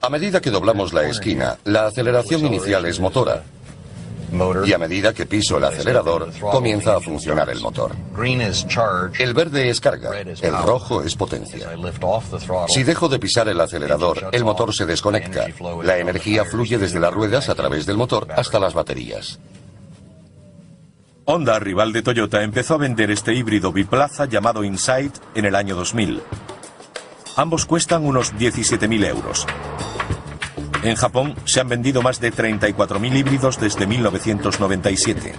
A medida que doblamos la esquina, la aceleración inicial es motora. Y a medida que piso el acelerador, comienza a funcionar el motor. El verde es carga, el rojo es potencia. Si dejo de pisar el acelerador, el motor se desconecta. La energía fluye desde las ruedas a través del motor hasta las baterías. Honda, rival de Toyota, empezó a vender este híbrido biplaza llamado Insight en el año 2000. Ambos cuestan unos 17.000 euros. En Japón se han vendido más de 34.000 híbridos desde 1997.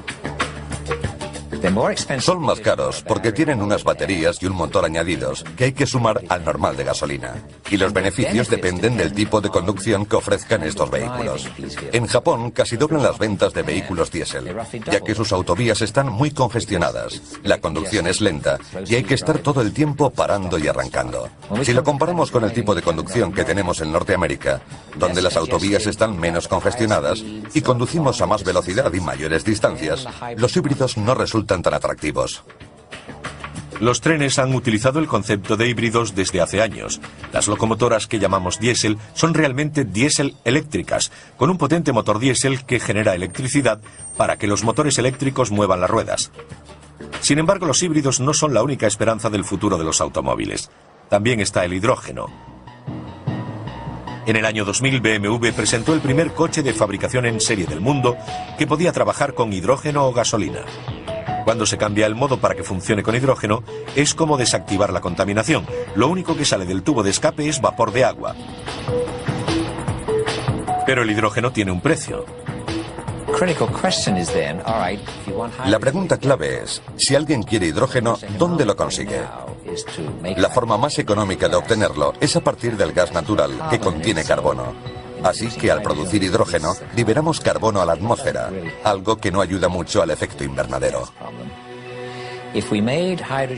Son más caros porque tienen unas baterías y un motor añadidos que hay que sumar al normal de gasolina. Y los beneficios dependen del tipo de conducción que ofrezcan estos vehículos. En Japón casi doblan las ventas de vehículos diésel, ya que sus autovías están muy congestionadas, la conducción es lenta y hay que estar todo el tiempo parando y arrancando. Si lo comparamos con el tipo de conducción que tenemos en Norteamérica, donde las autovías están menos congestionadas y conducimos a más velocidad y mayores distancias, los híbridos no resultan tan atractivos. Los trenes han utilizado el concepto de híbridos desde hace años. Las locomotoras que llamamos diésel son realmente diésel eléctricas, con un potente motor diésel que genera electricidad para que los motores eléctricos muevan las ruedas. Sin embargo, los híbridos no son la única esperanza del futuro de los automóviles. También está el hidrógeno. En el año 2000, BMW presentó el primer coche de fabricación en serie del mundo que podía trabajar con hidrógeno o gasolina. Cuando se cambia el modo para que funcione con hidrógeno, es como desactivar la contaminación. Lo único que sale del tubo de escape es vapor de agua. Pero el hidrógeno tiene un precio. La pregunta clave es, si alguien quiere hidrógeno, ¿dónde lo consigue? La forma más económica de obtenerlo es a partir del gas natural, que contiene carbono. Así que al producir hidrógeno, liberamos carbono a la atmósfera, algo que no ayuda mucho al efecto invernadero.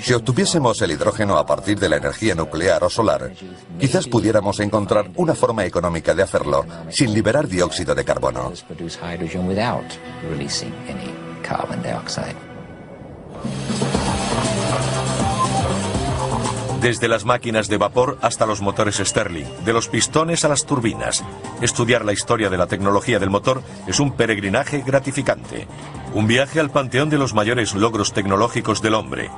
Si obtuviésemos el hidrógeno a partir de la energía nuclear o solar, quizás pudiéramos encontrar una forma económica de hacerlo sin liberar dióxido de carbono. Desde las máquinas de vapor hasta los motores Stirling, de los pistones a las turbinas. Estudiar la historia de la tecnología del motor es un peregrinaje gratificante. Un viaje al panteón de los mayores logros tecnológicos del hombre.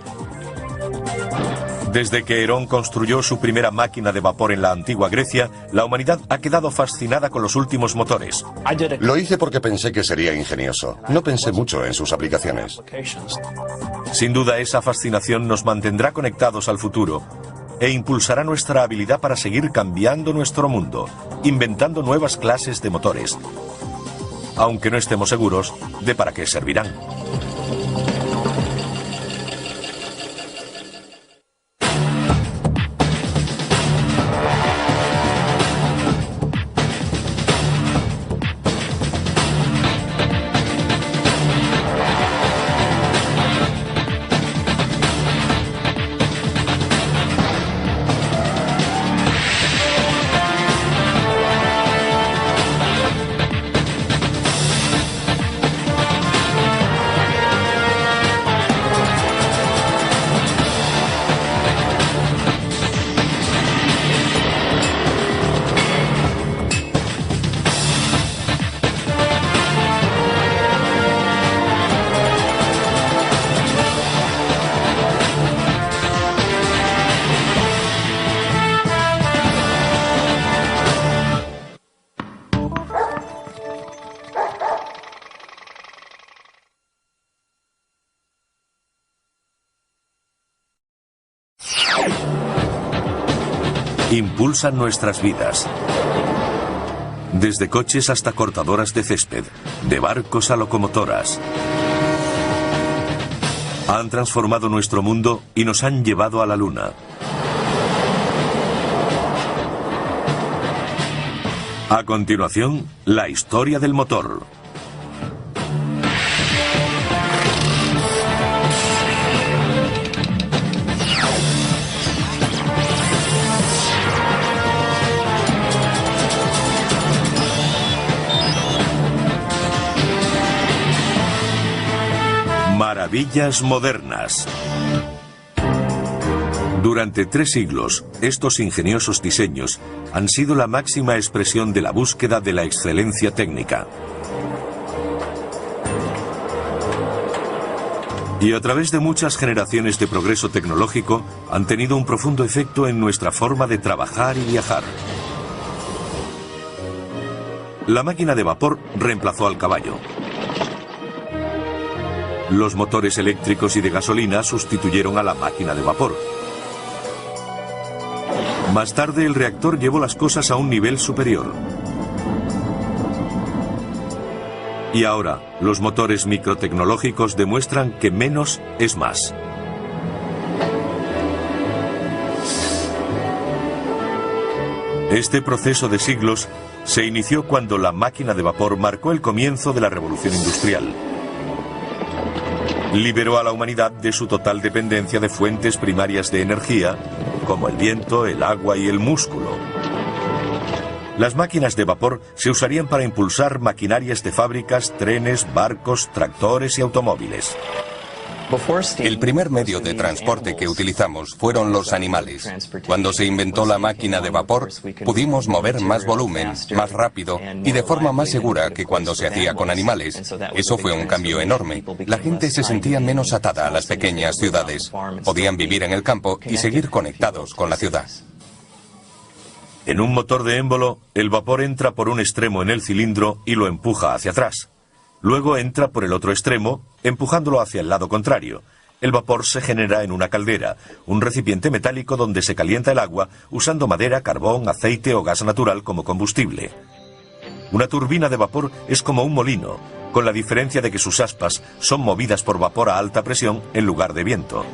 Desde que Herón construyó su primera máquina de vapor en la antigua Grecia, la humanidad ha quedado fascinada con los últimos motores. Lo hice porque pensé que sería ingenioso. No pensé mucho en sus aplicaciones. Sin duda, esa fascinación nos mantendrá conectados al futuro e impulsará nuestra habilidad para seguir cambiando nuestro mundo, inventando nuevas clases de motores, aunque no estemos seguros de para qué servirán. Impulsan nuestras vidas. Desde coches hasta cortadoras de césped, de barcos a locomotoras. Han transformado nuestro mundo y nos han llevado a la Luna. A continuación, la historia del motor. Maravillas modernas. Durante 3 siglos, estos ingeniosos diseños han sido la máxima expresión de la búsqueda de la excelencia técnica. Y a través de muchas generaciones de progreso tecnológico, han tenido un profundo efecto en nuestra forma de trabajar y viajar. La máquina de vapor reemplazó al caballo. Los motores eléctricos y de gasolina sustituyeron a la máquina de vapor. Más tarde, el reactor llevó las cosas a un nivel superior. Y ahora, los motores microtecnológicos demuestran que menos es más. Este proceso de siglos se inició cuando la máquina de vapor marcó el comienzo de la revolución industrial. Liberó a la humanidad de su total dependencia de fuentes primarias de energía, como el viento, el agua y el músculo. Las máquinas de vapor se usarían para impulsar maquinarias de fábricas, trenes, barcos, tractores y automóviles. El primer medio de transporte que utilizamos fueron los animales. Cuando se inventó la máquina de vapor, pudimos mover más volumen, más rápido y de forma más segura que cuando se hacía con animales. Eso fue un cambio enorme. La gente se sentía menos atada a las pequeñas ciudades. Podían vivir en el campo y seguir conectados con la ciudad. En un motor de émbolo, el vapor entra por un extremo en el cilindro y lo empuja hacia atrás. Luego entra por el otro extremo, empujándolo hacia el lado contrario. El vapor se genera en una caldera, un recipiente metálico donde se calienta el agua usando madera, carbón, aceite o gas natural como combustible. Una turbina de vapor es como un molino, con la diferencia de que sus aspas son movidas por vapor a alta presión en lugar de viento.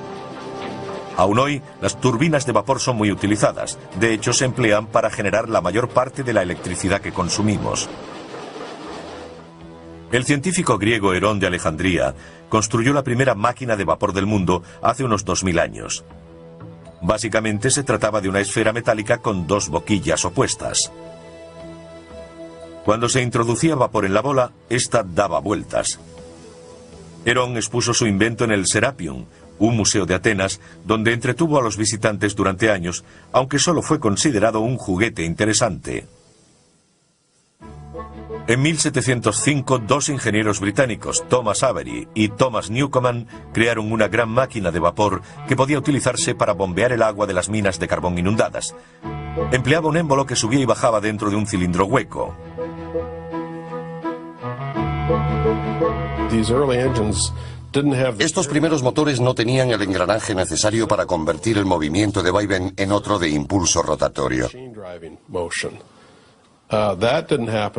Aún hoy, las turbinas de vapor son muy utilizadas. De hecho, se emplean para generar la mayor parte de la electricidad que consumimos. El científico griego Herón de Alejandría construyó la primera máquina de vapor del mundo hace unos 2000 años. Básicamente se trataba de una esfera metálica con 2 boquillas opuestas. Cuando se introducía vapor en la bola, ésta daba vueltas. Herón expuso su invento en el Serapion, un museo de Atenas, donde entretuvo a los visitantes durante años, aunque solo fue considerado un juguete interesante. En 1705, 2 ingenieros británicos, Thomas Avery y Thomas Newcomen, crearon una gran máquina de vapor que podía utilizarse para bombear el agua de las minas de carbón inundadas. Empleaba un émbolo que subía y bajaba dentro de un cilindro hueco. Estos primeros motores no tenían el engranaje necesario para convertir el movimiento de vaivén en otro de impulso rotatorio.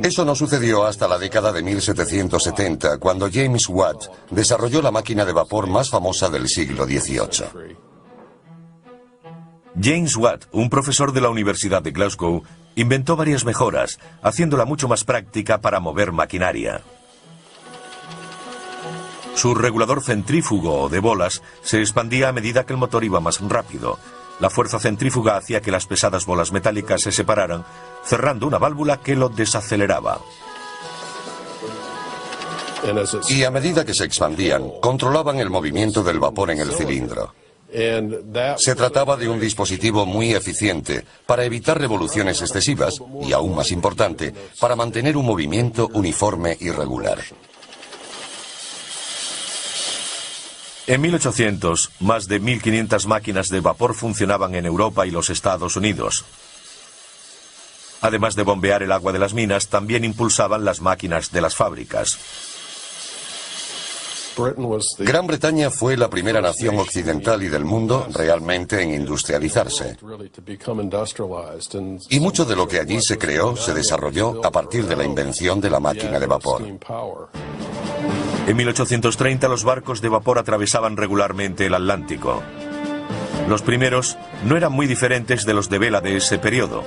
Eso no sucedió hasta la década de 1770, cuando James Watt desarrolló la máquina de vapor más famosa del siglo XVIII. James Watt, un profesor de la Universidad de Glasgow, inventó varias mejoras, haciéndola mucho más práctica para mover maquinaria. Su regulador centrífugo o de bolas se expandía a medida que el motor iba más rápido. La fuerza centrífuga hacía que las pesadas bolas metálicas se separaran, cerrando una válvula que lo desaceleraba. Y a medida que se expandían, controlaban el movimiento del vapor en el cilindro. Se trataba de un dispositivo muy eficiente para evitar revoluciones excesivas y, aún más importante, para mantener un movimiento uniforme y regular. En 1800, más de 1.500 máquinas de vapor funcionaban en Europa y los Estados Unidos. Además de bombear el agua de las minas, también impulsaban las máquinas de las fábricas. Gran Bretaña fue la primera nación occidental y del mundo realmente en industrializarse. Y mucho de lo que allí se creó se desarrolló a partir de la invención de la máquina de vapor. En 1830 los barcos de vapor atravesaban regularmente el Atlántico. Los primeros no eran muy diferentes de los de vela de ese periodo.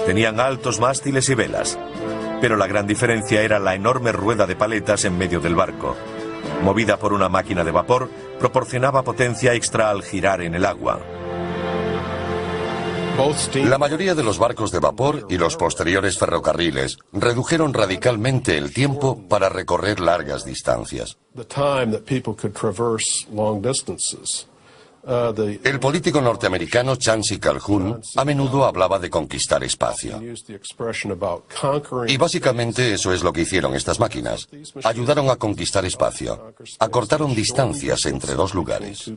Tenían altos mástiles y velas, pero la gran diferencia era la enorme rueda de paletas en medio del barco. Movida por una máquina de vapor, proporcionaba potencia extra al girar en el agua. La mayoría de los barcos de vapor y los posteriores ferrocarriles redujeron radicalmente el tiempo para recorrer largas distancias. El político norteamericano Chancy Calhoun a menudo hablaba de conquistar espacio. Y básicamente eso es lo que hicieron estas máquinas. Ayudaron a conquistar espacio. Acortaron distancias entre dos lugares.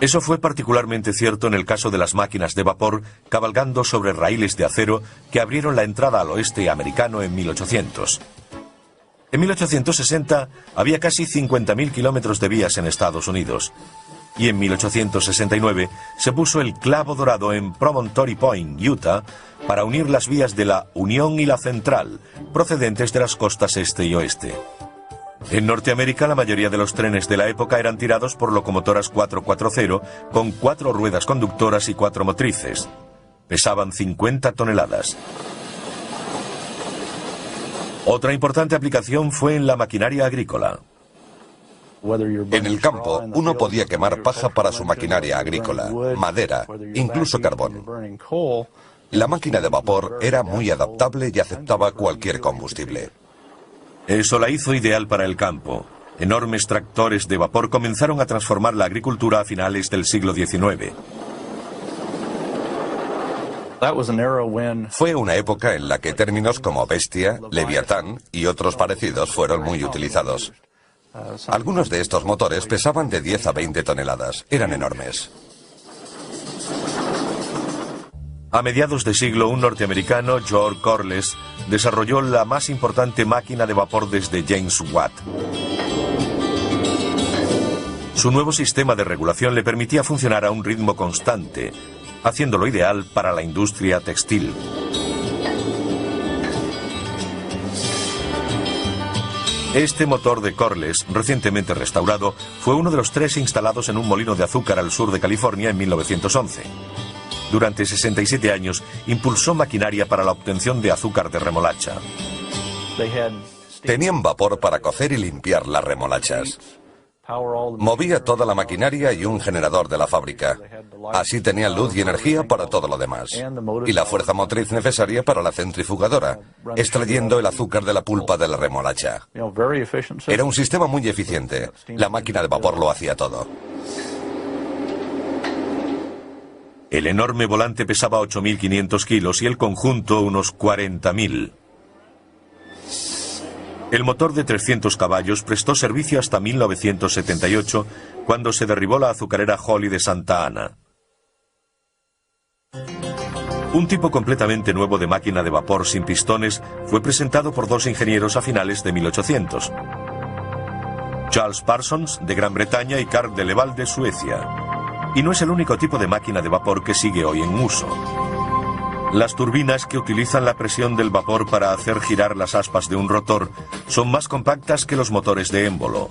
Eso fue particularmente cierto en el caso de las máquinas de vapor cabalgando sobre raíles de acero que abrieron la entrada al oeste americano en 1800. En 1860 había casi 50.000 kilómetros de vías en Estados Unidos. Y en 1869 se puso el clavo dorado en Promontory Point, Utah, para unir las vías de la Unión y la Central, procedentes de las costas este y oeste. En Norteamérica, la mayoría de los trenes de la época eran tirados por locomotoras 440 con 4 ruedas conductoras y 4 motrices. Pesaban 50 toneladas. Otra importante aplicación fue en la maquinaria agrícola. En el campo, uno podía quemar paja para su maquinaria agrícola, madera, incluso carbón. La máquina de vapor era muy adaptable y aceptaba cualquier combustible. Eso la hizo ideal para el campo. Enormes tractores de vapor comenzaron a transformar la agricultura a finales del siglo XIX. Fue una época en la que términos como bestia, leviatán y otros parecidos fueron muy utilizados. Algunos de estos motores pesaban de 10 a 20 toneladas. Eran enormes. A mediados de siglo, un norteamericano, George Corliss, desarrolló la más importante máquina de vapor desde James Watt. Su nuevo sistema de regulación le permitía funcionar a un ritmo constante, haciéndolo ideal para la industria textil. Este motor de Corliss, recientemente restaurado, fue uno de los 3 instalados en un molino de azúcar al sur de California en 1911. Durante 67 años, impulsó maquinaria para la obtención de azúcar de remolacha. Tenían vapor para cocer y limpiar las remolachas. Movía toda la maquinaria y un generador de la fábrica. Así tenían luz y energía para todo lo demás. Y la fuerza motriz necesaria para la centrifugadora, extrayendo el azúcar de la pulpa de la remolacha. Era un sistema muy eficiente. La máquina de vapor lo hacía todo. El enorme volante pesaba 8.500 kilos y el conjunto unos 40.000. El motor de 300 caballos prestó servicio hasta 1978, cuando se derribó la azucarera Holly de Santa Ana. Un tipo completamente nuevo de máquina de vapor sin pistones fue presentado por 2 ingenieros a finales de 1800. Charles Parsons, de Gran Bretaña, y Carl de Leval, de Suecia. Y no es el único tipo de máquina de vapor que sigue hoy en uso. Las turbinas, que utilizan la presión del vapor para hacer girar las aspas de un rotor, son más compactas que los motores de émbolo.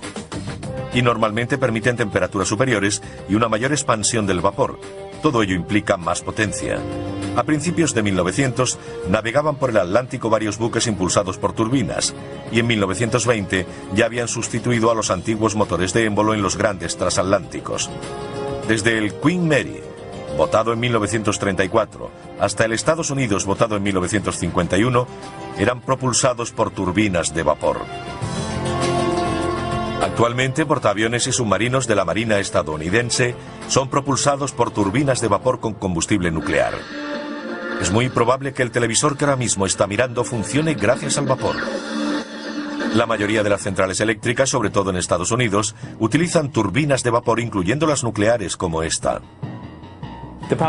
Y normalmente permiten temperaturas superiores y una mayor expansión del vapor. Todo ello implica más potencia. A principios de 1900 navegaban por el Atlántico varios buques impulsados por turbinas, y en 1920 ya habían sustituido a los antiguos motores de émbolo en los grandes transatlánticos. Desde el Queen Mary, votado en 1934, hasta el Estados Unidos, votado en 1951, eran propulsados por turbinas de vapor. Actualmente, portaaviones y submarinos de la Marina estadounidense son propulsados por turbinas de vapor con combustible nuclear. Es muy probable que el televisor que ahora mismo está mirando funcione gracias al vapor. La mayoría de las centrales eléctricas, sobre todo en Estados Unidos, utilizan turbinas de vapor, incluyendo las nucleares como esta.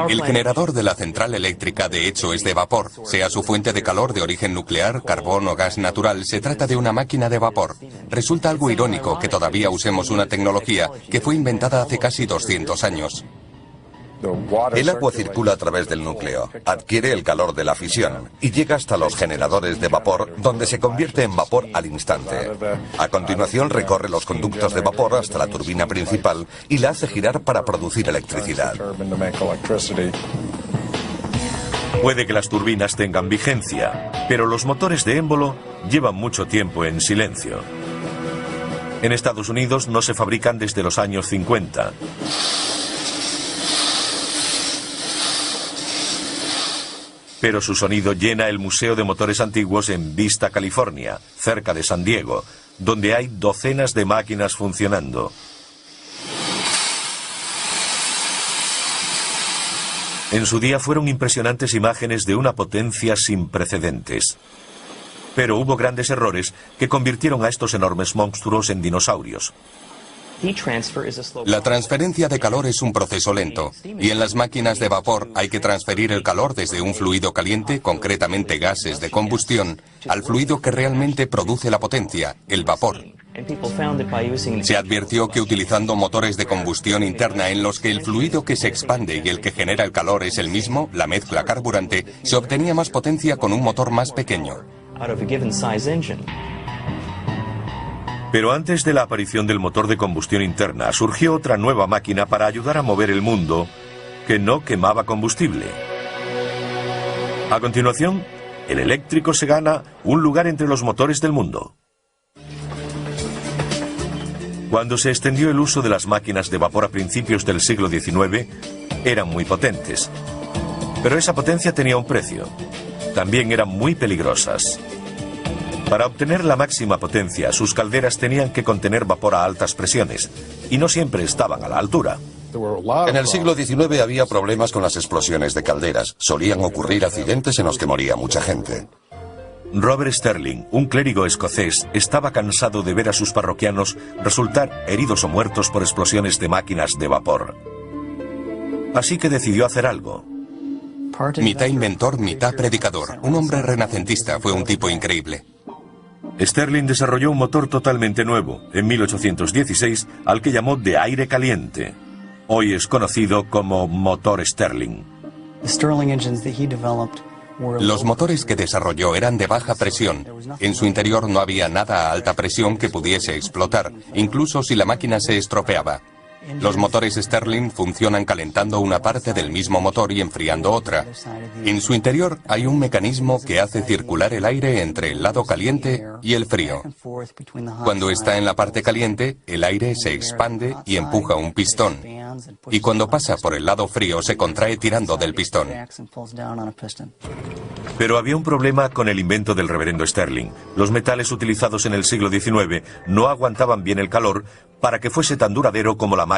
El generador de la central eléctrica de hecho es de vapor. Sea su fuente de calor de origen nuclear, carbón o gas natural, se trata de una máquina de vapor. Resulta algo irónico que todavía usemos una tecnología que fue inventada hace casi 200 años. El agua circula a través del núcleo, adquiere el calor de la fisión y llega hasta los generadores de vapor, donde se convierte en vapor al instante. A continuación recorre los conductos de vapor hasta la turbina principal y la hace girar para producir electricidad. Puede que las turbinas tengan vigencia, pero los motores de émbolo llevan mucho tiempo en silencio. En Estados Unidos no se fabrican desde los años 50. Pero su sonido llena el Museo de Motores Antiguos en Vista, California, cerca de San Diego, donde hay docenas de máquinas funcionando. En su día fueron impresionantes imágenes de una potencia sin precedentes. Pero hubo grandes errores que convirtieron a estos enormes monstruos en dinosaurios. La transferencia de calor es un proceso lento, y en las máquinas de vapor hay que transferir el calor desde un fluido caliente, concretamente gases de combustión, al fluido que realmente produce la potencia, el vapor. Se advirtió que utilizando motores de combustión interna en los que el fluido que se expande y el que genera el calor es el mismo, la mezcla carburante, se obtenía más potencia con un motor más pequeño. Pero antes de la aparición del motor de combustión interna, surgió otra nueva máquina para ayudar a mover el mundo que no quemaba combustible. A continuación, el eléctrico se gana un lugar entre los motores del mundo. Cuando se extendió el uso de las máquinas de vapor a principios del siglo XIX, eran muy potentes. Pero esa potencia tenía un precio. También eran muy peligrosas. Para obtener la máxima potencia, sus calderas tenían que contener vapor a altas presiones, y no siempre estaban a la altura. En el siglo XIX había problemas con las explosiones de calderas. Solían ocurrir accidentes en los que moría mucha gente. Robert Sterling, un clérigo escocés, estaba cansado de ver a sus parroquianos resultar heridos o muertos por explosiones de máquinas de vapor. Así que decidió hacer algo. Mitad inventor, mitad predicador. Un hombre renacentista, fue un tipo increíble. Sterling desarrolló un motor totalmente nuevo, en 1816, al que llamó de aire caliente. Hoy es conocido como motor Sterling. Los motores que desarrolló eran de baja presión. En su interior no había nada a alta presión que pudiese explotar, incluso si la máquina se estropeaba. Los motores Sterling funcionan calentando una parte del mismo motor y enfriando otra. En su interior hay un mecanismo que hace circular el aire entre el lado caliente y el frío. Cuando está en la parte caliente, el aire se expande y empuja un pistón. Y cuando pasa por el lado frío, se contrae tirando del pistón. Pero había un problema con el invento del reverendo Sterling. Los metales utilizados en el siglo XIX no aguantaban bien el calor para que fuese tan duradero como la máquina